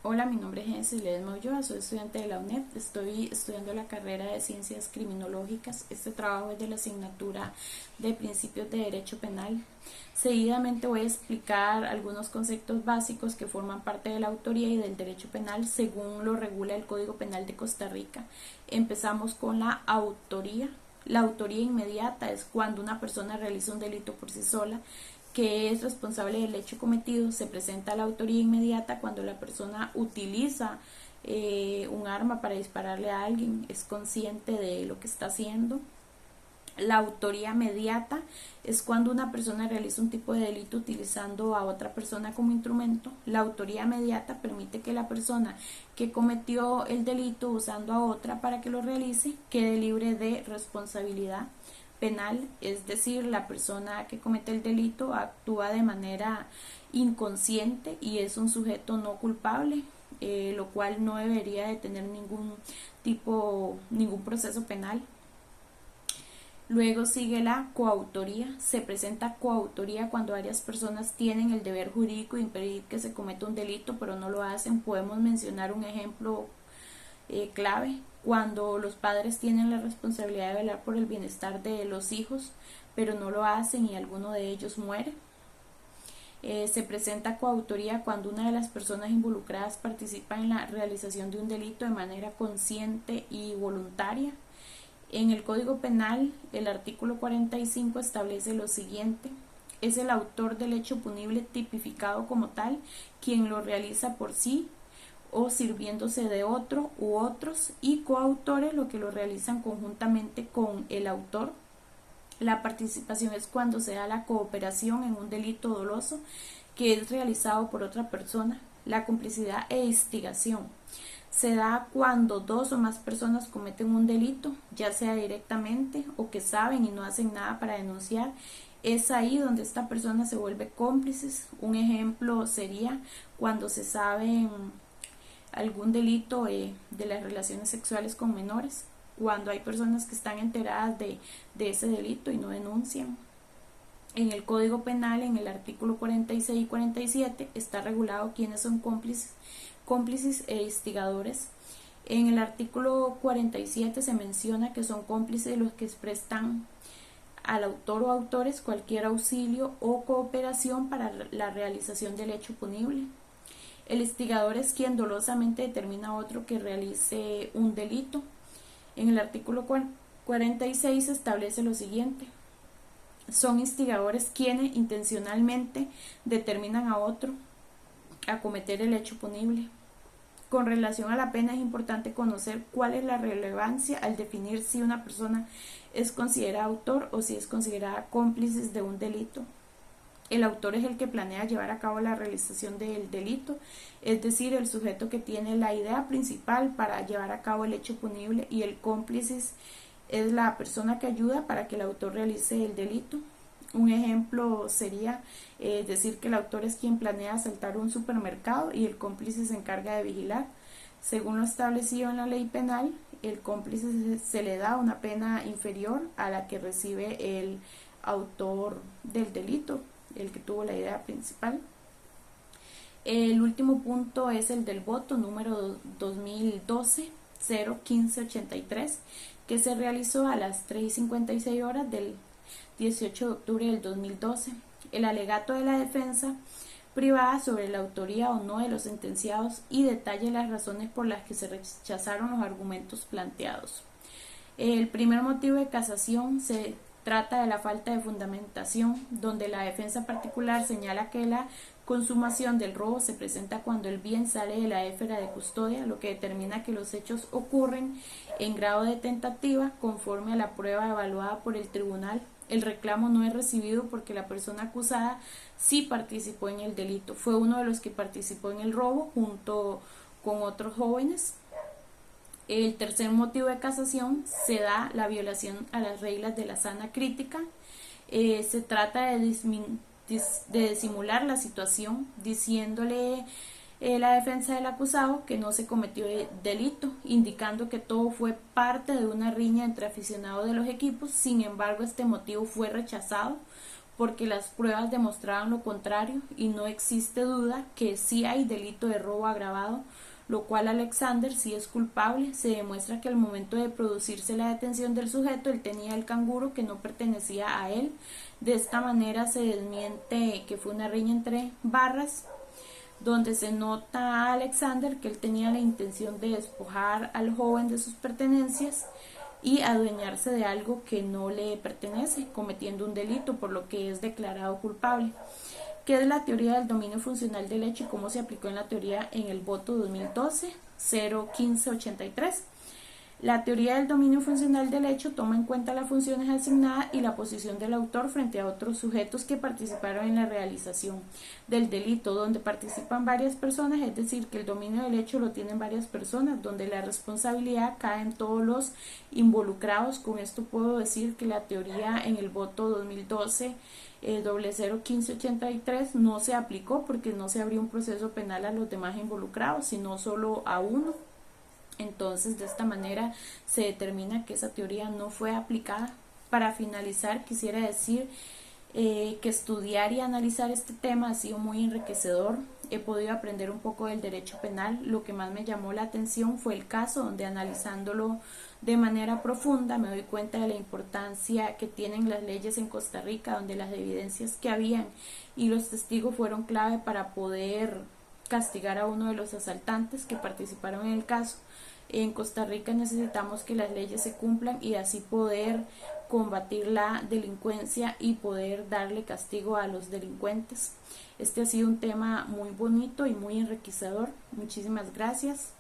Hola, mi nombre es Génesis Ledesma Ulloa, soy estudiante de la UNED, estoy estudiando la carrera de Ciencias Criminológicas. Este trabajo es de la asignatura de Principios de Derecho Penal. Seguidamente voy a explicar algunos conceptos básicos que forman parte de la autoría y del derecho penal según lo regula el Código Penal de Costa Rica. Empezamos con la autoría. La autoría inmediata es cuando una persona realiza un delito por sí sola que es responsable del hecho cometido. Se presenta la autoría inmediata cuando la persona utiliza un arma para dispararle a alguien, es consciente de lo que está haciendo. La autoría mediata es cuando una persona realiza un tipo de delito utilizando a otra persona como instrumento. La autoría mediata permite que la persona que cometió el delito usando a otra para que lo realice quede libre de responsabilidad penal, es decir, la persona que comete el delito actúa de manera inconsciente y es un sujeto no culpable, lo cual no debería de tener ningún proceso penal. Luego sigue la coautoría. Se presenta coautoría cuando varias personas tienen el deber jurídico de impedir que se cometa un delito, pero no lo hacen. Podemos mencionar un ejemplo clave: cuando los padres tienen la responsabilidad de velar por el bienestar de los hijos, pero no lo hacen y alguno de ellos muere. Se presenta coautoría cuando una de las personas involucradas participa en la realización de un delito de manera consciente y voluntaria. En el Código Penal, el artículo 45 establece lo siguiente: es el autor del hecho punible tipificado como tal quien lo realiza por sí o sirviéndose de otro u otros, y coautores lo que lo realizan conjuntamente con el autor. La participación es cuando se da la cooperación en un delito doloso que es realizado por otra persona. La complicidad e instigación se da cuando dos o más personas cometen un delito, ya sea directamente o que saben y no hacen nada para denunciar. Es ahí donde esta persona se vuelve cómplices. Un ejemplo sería cuando se sabe algún delito de las relaciones sexuales con menores, cuando hay personas que están enteradas de ese delito y no denuncian. En el Código Penal, en el artículo 46 y 47, está regulado quiénes son cómplices e instigadores. En el artículo 47 se menciona que son cómplices los que prestan al autor o autores cualquier auxilio o cooperación para la realización del hecho punible. El instigador es quien dolosamente determina a otro que realice un delito. En el artículo 46 se establece lo siguiente: son instigadores quienes intencionalmente determinan a otro a cometer el hecho punible. Con relación a la pena, es importante conocer cuál es la relevancia al definir si una persona es considerada autor o si es considerada cómplice de un delito. El autor es el que planea llevar a cabo la realización del delito, es decir, el sujeto que tiene la idea principal para llevar a cabo el hecho punible, y el cómplice es la persona que ayuda para que el autor realice el delito. Un ejemplo sería decir que el autor es quien planea asaltar un supermercado y el cómplice se encarga de vigilar. Según lo establecido en la ley penal, el cómplice se le da una pena inferior a la que recibe el autor del delito, el que tuvo la idea principal. El último punto es el del voto número 2012-01583, que se realizó a las 3:56 horas del 18 de octubre del 2012. El alegato de la defensa privada sobre la autoría o no de los sentenciados y detalla las razones por las que se rechazaron los argumentos planteados. El primer motivo de casación se trata de la falta de fundamentación, donde la defensa particular señala que la consumación del robo se presenta cuando el bien sale de la esfera de custodia, lo que determina que los hechos ocurren en grado de tentativa conforme a la prueba evaluada por el tribunal. El reclamo no es recibido porque la persona acusada sí participó en el delito, fue uno de los que participó en el robo junto con otros jóvenes. El tercer motivo de casación se da la violación a las reglas de la sana crítica. Se trata de disimular la situación diciéndole la defensa del acusado que no se cometió delito, indicando que todo fue parte de una riña entre aficionados de los equipos. Sin embargo, este motivo fue rechazado porque las pruebas demostraban lo contrario y no existe duda que sí hay delito de robo agravado, lo cual Alexander sí es culpable. Se demuestra que al momento de producirse la detención del sujeto, él tenía el canguro que no pertenecía a él. De esta manera se desmiente que fue una riña entre barras, donde se nota a Alexander que él tenía la intención de despojar al joven de sus pertenencias y adueñarse de algo que no le pertenece, cometiendo un delito, por lo que es declarado culpable. ¿Qué es la teoría del dominio funcional del hecho y cómo se aplicó en la teoría en el voto 2012 01583? La teoría del dominio funcional del hecho toma en cuenta las funciones asignadas y la posición del autor frente a otros sujetos que participaron en la realización del delito, donde participan varias personas, es decir, que el dominio del hecho lo tienen varias personas, donde la responsabilidad cae en todos los involucrados. Con esto puedo decir que la teoría en el voto 2012 01583 no se aplicó porque no se abrió un proceso penal a los demás involucrados, sino solo a uno. Entonces, de esta manera se determina que esa teoría no fue aplicada. Para finalizar, quisiera decir que estudiar y analizar este tema ha sido muy enriquecedor. He podido aprender un poco del derecho penal. Lo que más me llamó la atención fue el caso, donde analizándolo de manera profunda me doy cuenta de la importancia que tienen las leyes en Costa Rica, donde las evidencias que habían y los testigos fueron clave para poder castigar a uno de los asaltantes que participaron en el caso. En Costa Rica necesitamos que las leyes se cumplan y así poder combatir la delincuencia y poder darle castigo a los delincuentes. Este ha sido un tema muy bonito y muy enriquecedor. Muchísimas gracias.